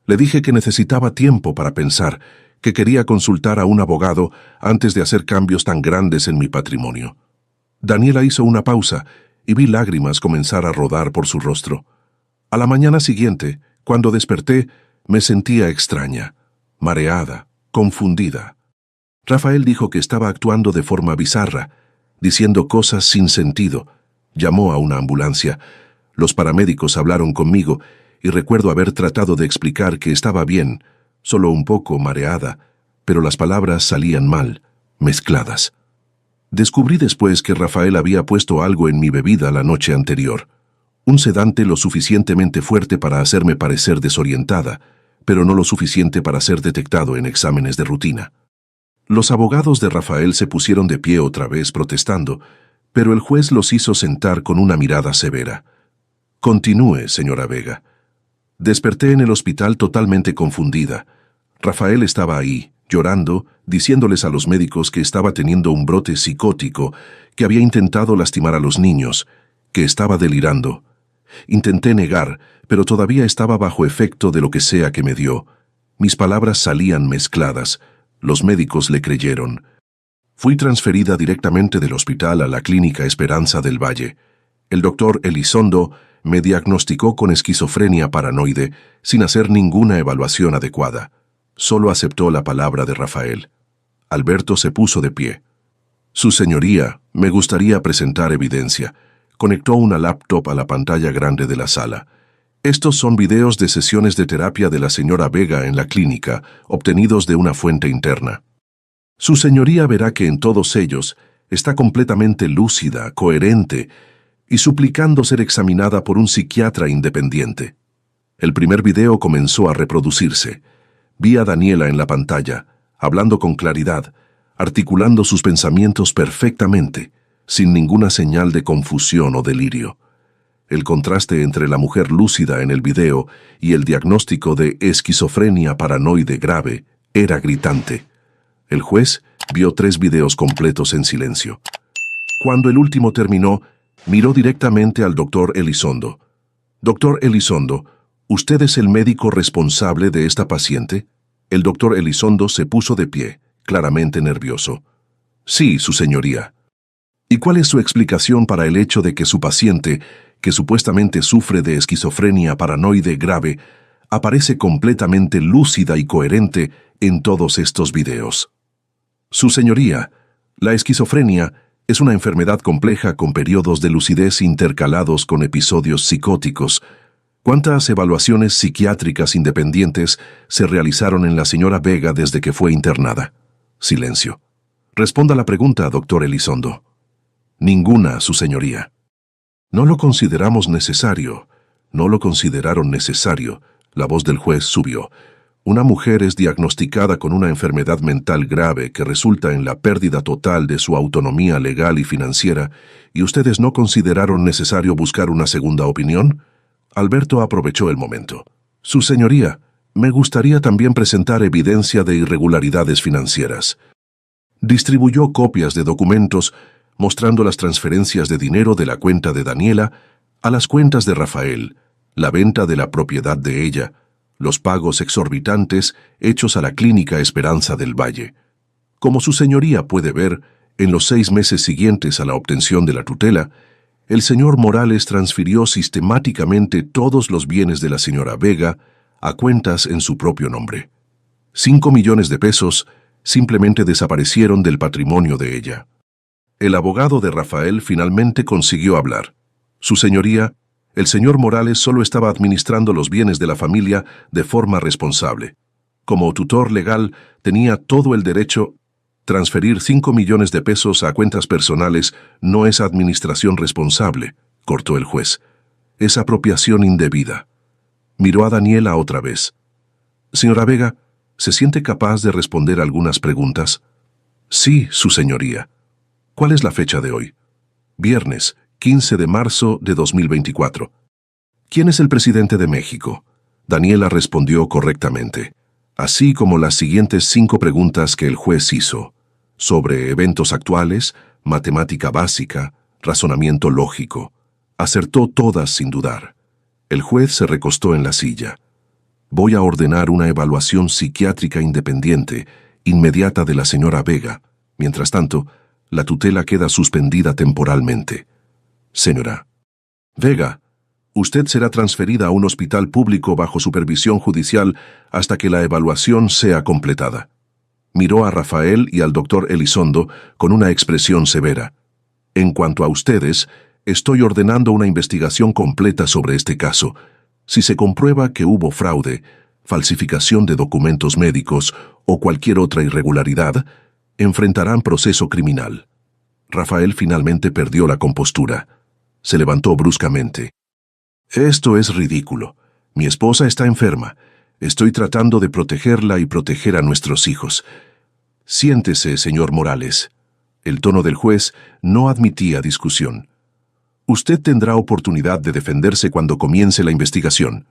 Le dije que necesitaba tiempo para pensar, que quería consultar a un abogado antes de hacer cambios tan grandes en mi patrimonio. Daniela hizo una pausa y vi lágrimas comenzar a rodar por su rostro. A la mañana siguiente, cuando desperté, me sentía extraña, mareada, confundida. Rafael dijo que estaba actuando de forma bizarra, diciendo cosas sin sentido. Llamó a una ambulancia. Los paramédicos hablaron conmigo y recuerdo haber tratado de explicar que estaba bien, solo un poco mareada, pero las palabras salían mal, mezcladas. Descubrí después que Rafael había puesto algo en mi bebida la noche anterior. Un sedante lo suficientemente fuerte para hacerme parecer desorientada, pero no lo suficiente para ser detectado en exámenes de rutina. Los abogados de Rafael se pusieron de pie otra vez protestando, pero el juez los hizo sentar con una mirada severa. Continúe, señora Vega. Desperté en el hospital totalmente confundida. Rafael estaba ahí, llorando, diciéndoles a los médicos que estaba teniendo un brote psicótico, que había intentado lastimar a los niños, que estaba delirando. Intenté negar, pero todavía estaba bajo efecto de lo que sea que me dio. Mis palabras salían mezcladas. Los médicos le creyeron. Fui transferida directamente del hospital a la Clínica Esperanza del Valle. El doctor Elizondo me diagnosticó con esquizofrenia paranoide sin hacer ninguna evaluación adecuada. Solo aceptó la palabra de Rafael. Alberto se puso de pie. Su señoría, me gustaría presentar evidencia. Conectó una laptop a la pantalla grande de la sala. Estos son videos de sesiones de terapia de la señora Vega en la clínica, obtenidos de una fuente interna. Su señoría verá que en todos ellos está completamente lúcida, coherente, y suplicando ser examinada por un psiquiatra independiente. El primer video comenzó a reproducirse. Vi a Daniela en la pantalla, hablando con claridad, articulando sus pensamientos perfectamente, sin ninguna señal de confusión o delirio. El contraste entre la mujer lúcida en el video y el diagnóstico de esquizofrenia paranoide grave era gritante. El juez vio 3 videos completos en silencio. Cuando el último terminó, miró directamente al doctor Elizondo. Doctor Elizondo, ¿usted es el médico responsable de esta paciente? El doctor Elizondo se puso de pie, claramente nervioso. Sí, su señoría. ¿Y cuál es su explicación para el hecho de que su paciente, que supuestamente sufre de esquizofrenia paranoide grave, aparece completamente lúcida y coherente en todos estos videos? Su señoría, la esquizofrenia es una enfermedad compleja con periodos de lucidez intercalados con episodios psicóticos. ¿Cuántas evaluaciones psiquiátricas independientes se realizaron en la señora Vega desde que fue internada? Silencio. Responda la pregunta, doctor Elizondo. Ninguna, su señoría. No lo consideramos necesario. No lo consideraron necesario. La voz del juez subió. Una mujer es diagnosticada con una enfermedad mental grave que resulta en la pérdida total de su autonomía legal y financiera, ¿y ustedes no consideraron necesario buscar una segunda opinión? Alberto aprovechó el momento. Su señoría, me gustaría también presentar evidencia de irregularidades financieras. Distribuyó copias de documentos, mostrando las transferencias de dinero de la cuenta de Daniela a las cuentas de Rafael, la venta de la propiedad de ella, los pagos exorbitantes hechos a la Clínica Esperanza del Valle. Como su señoría puede ver, en los 6 meses siguientes a la obtención de la tutela, el señor Morales transfirió sistemáticamente todos los bienes de la señora Vega a cuentas en su propio nombre. 5 millones de pesos simplemente desaparecieron del patrimonio de ella. El abogado de Rafael finalmente consiguió hablar. Su señoría, el señor Morales solo estaba administrando los bienes de la familia de forma responsable. Como tutor legal, tenía todo el derecho. Transferir 5 millones de pesos a cuentas personales no es administración responsable, cortó el juez. Es apropiación indebida. Miró a Daniela otra vez. Señora Vega, ¿se siente capaz de responder algunas preguntas? Sí, su señoría. ¿Cuál es la fecha de hoy? Viernes, 15 de marzo de 2024. ¿Quién es el presidente de México? Daniela respondió correctamente, así como las siguientes 5 preguntas que el juez hizo, sobre eventos actuales, matemática básica, razonamiento lógico. Acertó todas sin dudar. El juez se recostó en la silla. Voy a ordenar una evaluación psiquiátrica independiente, inmediata de la señora Vega. Mientras tanto, la tutela queda suspendida temporalmente. Señora Vega, usted será transferida a un hospital público bajo supervisión judicial hasta que la evaluación sea completada. Miró a Rafael y al doctor Elizondo con una expresión severa. En cuanto a ustedes, estoy ordenando una investigación completa sobre este caso. Si se comprueba que hubo fraude, falsificación de documentos médicos o cualquier otra irregularidad, enfrentarán proceso criminal. Rafael finalmente perdió la compostura. Se levantó bruscamente. Esto es ridículo. Mi esposa está enferma. Estoy tratando de protegerla y proteger a nuestros hijos. Siéntese, señor Morales. El tono del juez no admitía discusión. Usted tendrá oportunidad de defenderse cuando comience la investigación.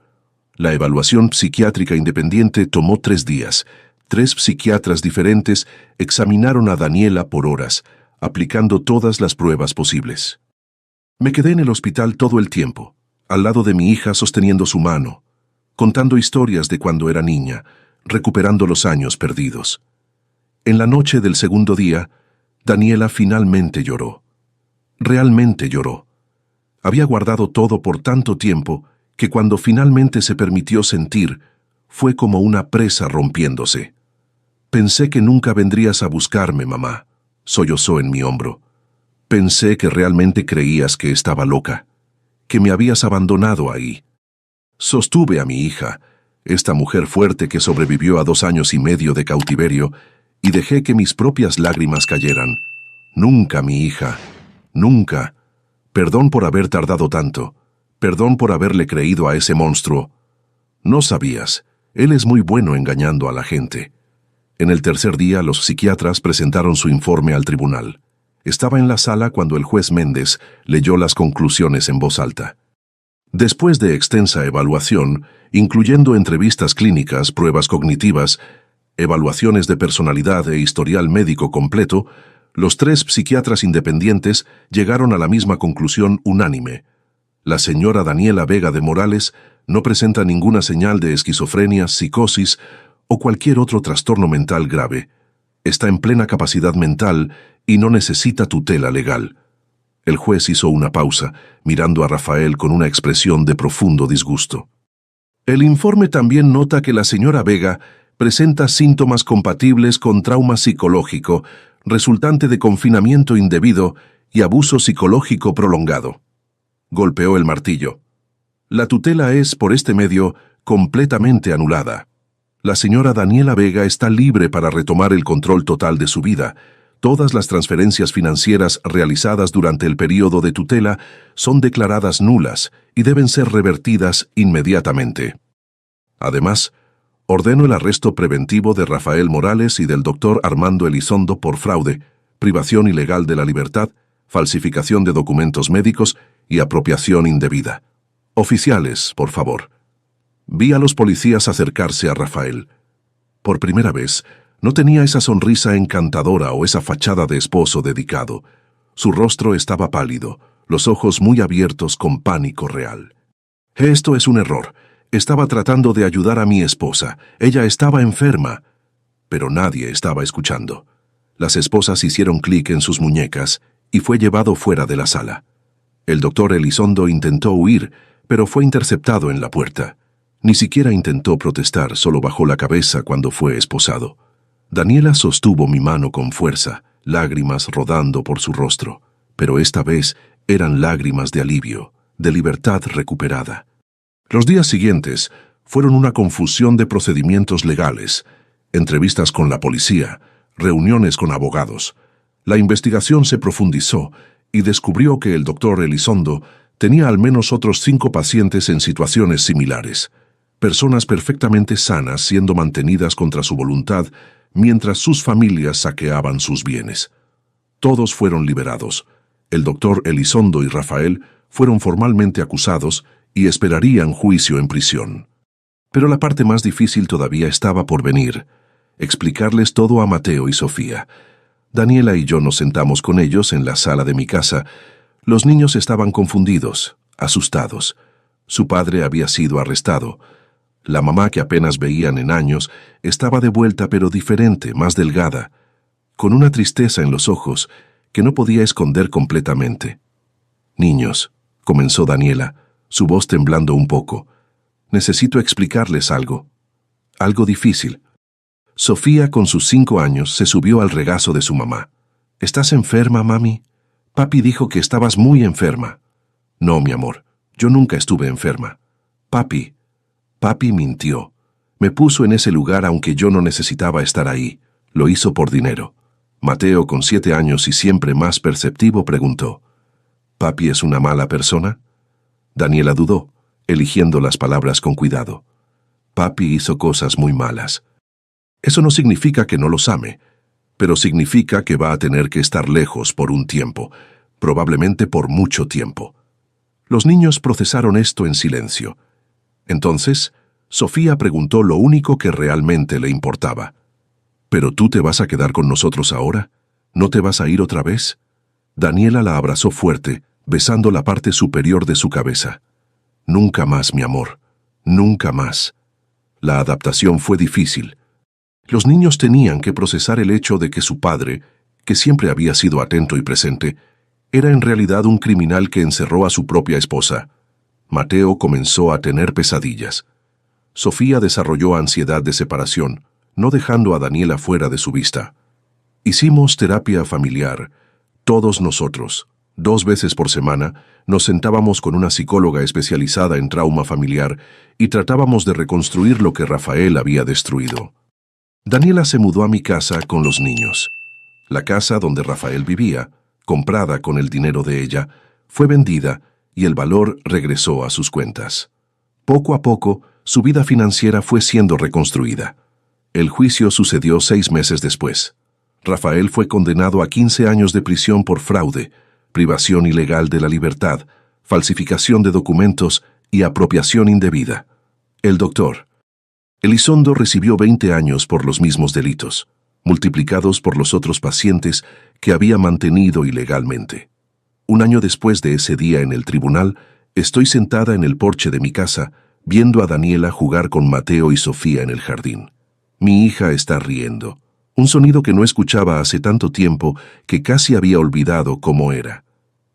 La evaluación psiquiátrica independiente tomó 3 días. 3 psiquiatras diferentes examinaron a Daniela por horas, aplicando todas las pruebas posibles. Me quedé en el hospital todo el tiempo, al lado de mi hija sosteniendo su mano, contando historias de cuando era niña, recuperando los años perdidos. En la noche del segundo día, Daniela finalmente lloró. Realmente lloró. Había guardado todo por tanto tiempo que cuando finalmente se permitió sentir, fue como una presa rompiéndose. Pensé que nunca vendrías a buscarme, mamá, sollozó en mi hombro. Pensé que realmente creías que estaba loca, que me habías abandonado ahí. Sostuve a mi hija, esta mujer fuerte que sobrevivió a 2 años y medio de cautiverio, y dejé que mis propias lágrimas cayeran. Nunca, mi hija, nunca. Perdón por haber tardado tanto. Perdón por haberle creído a ese monstruo. No sabías, él es muy bueno engañando a la gente. En el tercer día, los psiquiatras presentaron su informe al tribunal. Estaba en la sala cuando el juez Méndez leyó las conclusiones en voz alta. Después de extensa evaluación, incluyendo entrevistas clínicas, pruebas cognitivas, evaluaciones de personalidad e historial médico completo, los 3 psiquiatras independientes llegaron a la misma conclusión unánime. La señora Daniela Vega de Morales no presenta ninguna señal de esquizofrenia, psicosis o cualquier otro trastorno mental grave. Está en plena capacidad mental y no necesita tutela legal. El juez hizo una pausa, mirando a Rafael con una expresión de profundo disgusto. El informe también nota que la señora Vega presenta síntomas compatibles con trauma psicológico, resultante de confinamiento indebido y abuso psicológico prolongado. Golpeó el martillo. La tutela es, por este medio, completamente anulada. La señora Daniela Vega está libre para retomar el control total de su vida. Todas las transferencias financieras realizadas durante el período de tutela son declaradas nulas y deben ser revertidas inmediatamente. Además, ordeno el arresto preventivo de Rafael Morales y del doctor Armando Elizondo por fraude, privación ilegal de la libertad, falsificación de documentos médicos y apropiación indebida. Oficiales, por favor. Vi a los policías acercarse a Rafael. Por primera vez, no tenía esa sonrisa encantadora o esa fachada de esposo dedicado. Su rostro estaba pálido, los ojos muy abiertos con pánico real. Esto es un error. Estaba tratando de ayudar a mi esposa. Ella estaba enferma. Pero nadie estaba escuchando. Las esposas hicieron clic en sus muñecas y fue llevado fuera de la sala. El doctor Elizondo intentó huir, pero fue interceptado en la puerta. Ni siquiera intentó protestar, solo bajó la cabeza cuando fue esposado. Daniela sostuvo mi mano con fuerza, lágrimas rodando por su rostro, pero esta vez eran lágrimas de alivio, de libertad recuperada. Los días siguientes fueron una confusión de procedimientos legales, entrevistas con la policía, reuniones con abogados. La investigación se profundizó y descubrió que el doctor Elizondo tenía al menos otros 5 pacientes en situaciones similares, personas perfectamente sanas siendo mantenidas contra su voluntad mientras sus familias saqueaban sus bienes. Todos fueron liberados. El doctor Elizondo y Rafael fueron formalmente acusados y esperarían juicio en prisión. Pero la parte más difícil todavía estaba por venir: explicarles todo a Mateo y Sofía. Daniela y yo nos sentamos con ellos en la sala de mi casa. Los niños estaban confundidos, asustados. Su padre había sido arrestado. La mamá, que apenas veían en años, estaba de vuelta, pero diferente, más delgada, con una tristeza en los ojos que no podía esconder completamente. «Niños», comenzó Daniela, su voz temblando un poco, «necesito explicarles algo. Algo difícil». Sofía, con sus 5 años, se subió al regazo de su mamá. «¿Estás enferma, mami? Papi dijo que estabas muy enferma». «No, mi amor, yo nunca estuve enferma. Papi mintió. Me puso en ese lugar aunque yo no necesitaba estar ahí. Lo hizo por dinero». Mateo, con 7 años y siempre más perceptivo, preguntó: «¿Papi es una mala persona?». Daniela dudó, eligiendo las palabras con cuidado. «Papi hizo cosas muy malas. Eso no significa que no los ame, pero significa que va a tener que estar lejos por un tiempo, probablemente por mucho tiempo». Los niños procesaron esto en silencio. Entonces, Sofía preguntó lo único que realmente le importaba: «¿Pero tú te vas a quedar con nosotros ahora? ¿No te vas a ir otra vez?». Daniela la abrazó fuerte, besando la parte superior de su cabeza. «Nunca más, mi amor, nunca más». La adaptación fue difícil. Los niños tenían que procesar el hecho de que su padre, que siempre había sido atento y presente, era en realidad un criminal que encerró a su propia esposa. Mateo comenzó a tener pesadillas. Sofía desarrolló ansiedad de separación, no dejando a Daniela fuera de su vista. Hicimos terapia familiar. Todos nosotros, 2 veces por semana, nos sentábamos con una psicóloga especializada en trauma familiar y tratábamos de reconstruir lo que Rafael había destruido. Daniela se mudó a mi casa con los niños. La casa donde Rafael vivía, comprada con el dinero de ella, fue vendida y el valor regresó a sus cuentas. Poco a poco, su vida financiera fue siendo reconstruida. El juicio sucedió 6 meses después. Rafael fue condenado a 15 años de prisión por fraude, privación ilegal de la libertad, falsificación de documentos y apropiación indebida. El doctor Elizondo recibió 20 años por los mismos delitos, multiplicados por los otros pacientes que había mantenido ilegalmente. Un año después de ese día en el tribunal, estoy sentada en el porche de mi casa, viendo a Daniela jugar con Mateo y Sofía en el jardín. Mi hija está riendo, un sonido que no escuchaba hace tanto tiempo que casi había olvidado cómo era.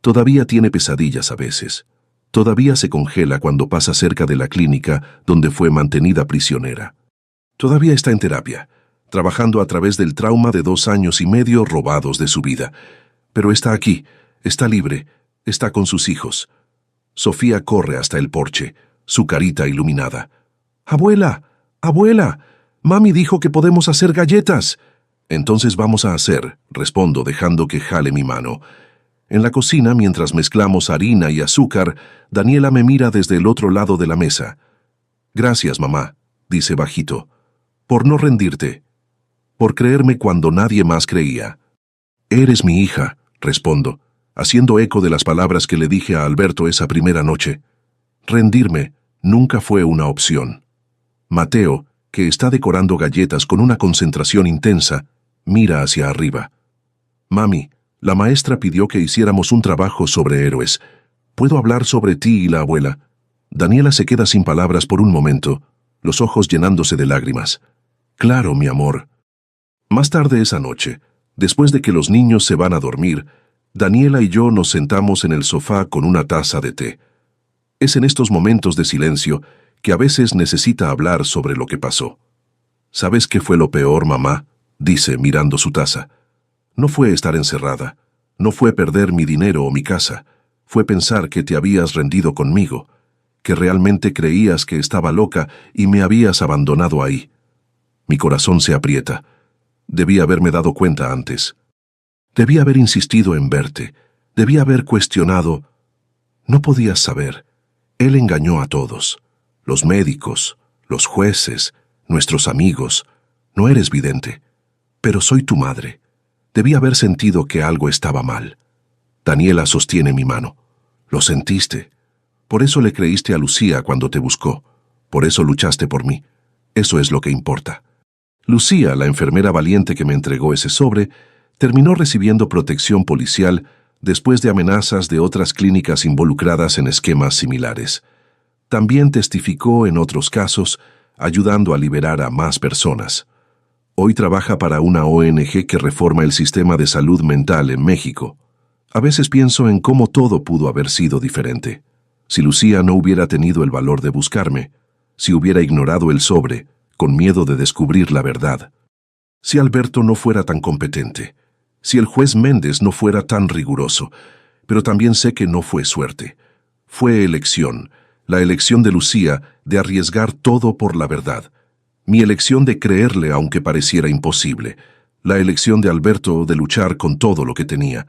Todavía tiene pesadillas a veces. Todavía se congela cuando pasa cerca de la clínica donde fue mantenida prisionera. Todavía está en terapia, trabajando a través del trauma de 2 años y medio robados de su vida. Pero está aquí, está libre, está con sus hijos. Sofía corre hasta el porche, su carita iluminada. «¡Abuela! ¡Abuela! Mami dijo que podemos hacer galletas». «Entonces vamos a hacer», respondo dejando que jale mi mano. En la cocina, mientras mezclamos harina y azúcar, Daniela me mira desde el otro lado de la mesa. «Gracias, mamá», dice bajito, «por no rendirte, por creerme cuando nadie más creía». «Eres mi hija», respondo, haciendo eco de las palabras que le dije a Alberto esa primera noche. Rendirme nunca fue una opción. Mateo, que está decorando galletas con una concentración intensa, mira hacia arriba. «Mami, La maestra pidió que hiciéramos un trabajo sobre héroes. ¿Puedo hablar sobre ti y la abuela? Daniela se queda sin palabras por un momento, los ojos llenándose de lágrimas. Claro, mi amor. Más tarde esa noche, después de que los niños se van a dormir, Daniela y yo nos sentamos en el sofá con una taza de té. Es en estos momentos de silencio que a veces necesita hablar sobre lo que pasó. ¿Sabes qué fue lo peor, mamá?, dice mirando su taza. No fue estar encerrada, no fue perder mi dinero o mi casa, fue pensar que te habías rendido conmigo, que realmente creías que estaba loca y me habías abandonado ahí. Mi corazón se aprieta. Debí haberme dado cuenta antes. Debí haber insistido en verte. Debí haber cuestionado. No podías saber. Él engañó a todos. Los médicos, los jueces, nuestros amigos. No eres vidente. Pero soy tu madre. Debí haber sentido que algo estaba mal. Daniela sostiene mi mano. Lo sentiste. Por eso le creíste a Lucía cuando te buscó. Por eso luchaste por mí. Eso es lo que importa. Lucía, la enfermera valiente que me entregó ese sobre, terminó recibiendo protección policial después de amenazas de otras clínicas involucradas en esquemas similares. También testificó en otros casos, ayudando a liberar a más personas. Hoy trabaja para una ONG que reforma el sistema de salud mental en México. A veces pienso en cómo todo pudo haber sido diferente. Si Lucía no hubiera tenido el valor de buscarme, si hubiera ignorado el sobre, con miedo de descubrir la verdad. Si Alberto no fuera tan competente, si el juez Méndez no fuera tan riguroso, pero también sé que no fue suerte. Fue elección, la elección de Lucía de arriesgar todo por la verdad. Mi elección de creerle aunque pareciera imposible. La elección de Alberto de luchar con todo lo que tenía.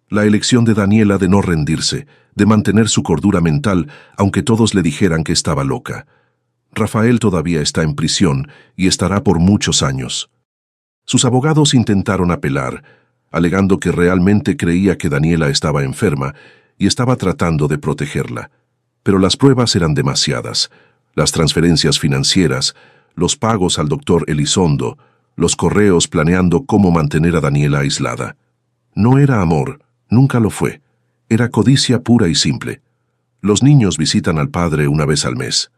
La elección de Daniela de no rendirse, de mantener su cordura mental aunque todos le dijeran que estaba loca. Rafael todavía está en prisión y estará por muchos años. Sus abogados intentaron apelar, alegando que realmente creía que Daniela estaba enferma y estaba tratando de protegerla. Pero las pruebas eran demasiadas. Las transferencias financieras, los pagos al doctor Elizondo, los correos planeando cómo mantener a Daniela aislada. No era amor, nunca lo fue. Era codicia pura y simple. Los niños visitan al padre una vez al mes.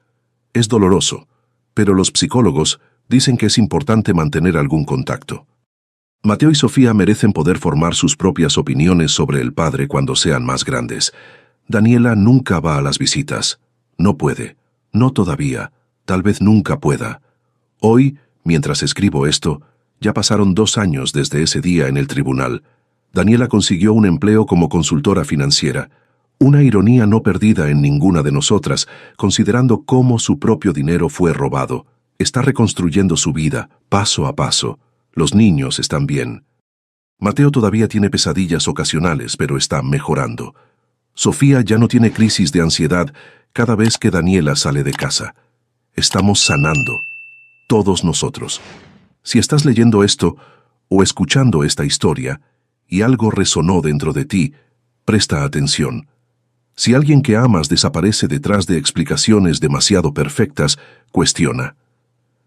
Es doloroso, pero los psicólogos dicen que es importante mantener algún contacto. Mateo y Sofía merecen poder formar sus propias opiniones sobre el padre cuando sean más grandes. Daniela nunca va a las visitas. No puede. No todavía. Tal vez nunca pueda. Hoy, mientras escribo esto, ya pasaron 2 años desde ese día en el tribunal. Daniela consiguió un empleo como consultora financiera. Una ironía no perdida en ninguna de nosotras, considerando cómo su propio dinero fue robado. Está reconstruyendo su vida, paso a paso. Los niños están bien. Mateo todavía tiene pesadillas ocasionales, pero está mejorando. Sofía ya no tiene crisis de ansiedad cada vez que Daniela sale de casa. Estamos sanando. Todos nosotros. Si estás leyendo esto o escuchando esta historia y algo resonó dentro de ti, presta atención. Si alguien que amas desaparece detrás de explicaciones demasiado perfectas, cuestiona.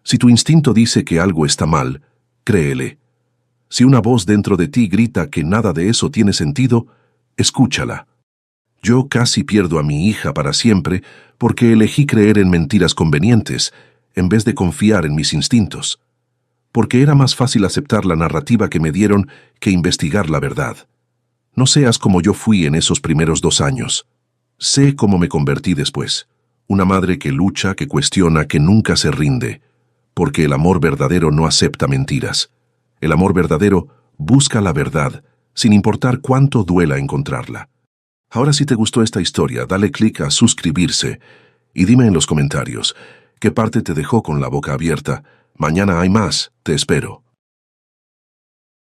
Si tu instinto dice que algo está mal, créele. Si una voz dentro de ti grita que nada de eso tiene sentido, escúchala. Yo casi pierdo a mi hija para siempre porque elegí creer en mentiras convenientes en vez de confiar en mis instintos. Porque era más fácil aceptar la narrativa que me dieron que investigar la verdad. No seas como yo fui en esos primeros 2 años. Sé cómo me convertí después. Una madre que lucha, que cuestiona, que nunca se rinde. Porque el amor verdadero no acepta mentiras. El amor verdadero busca la verdad, sin importar cuánto duela encontrarla. Ahora, si te gustó esta historia, dale clic a suscribirse y dime en los comentarios qué parte te dejó con la boca abierta. Mañana hay más, te espero.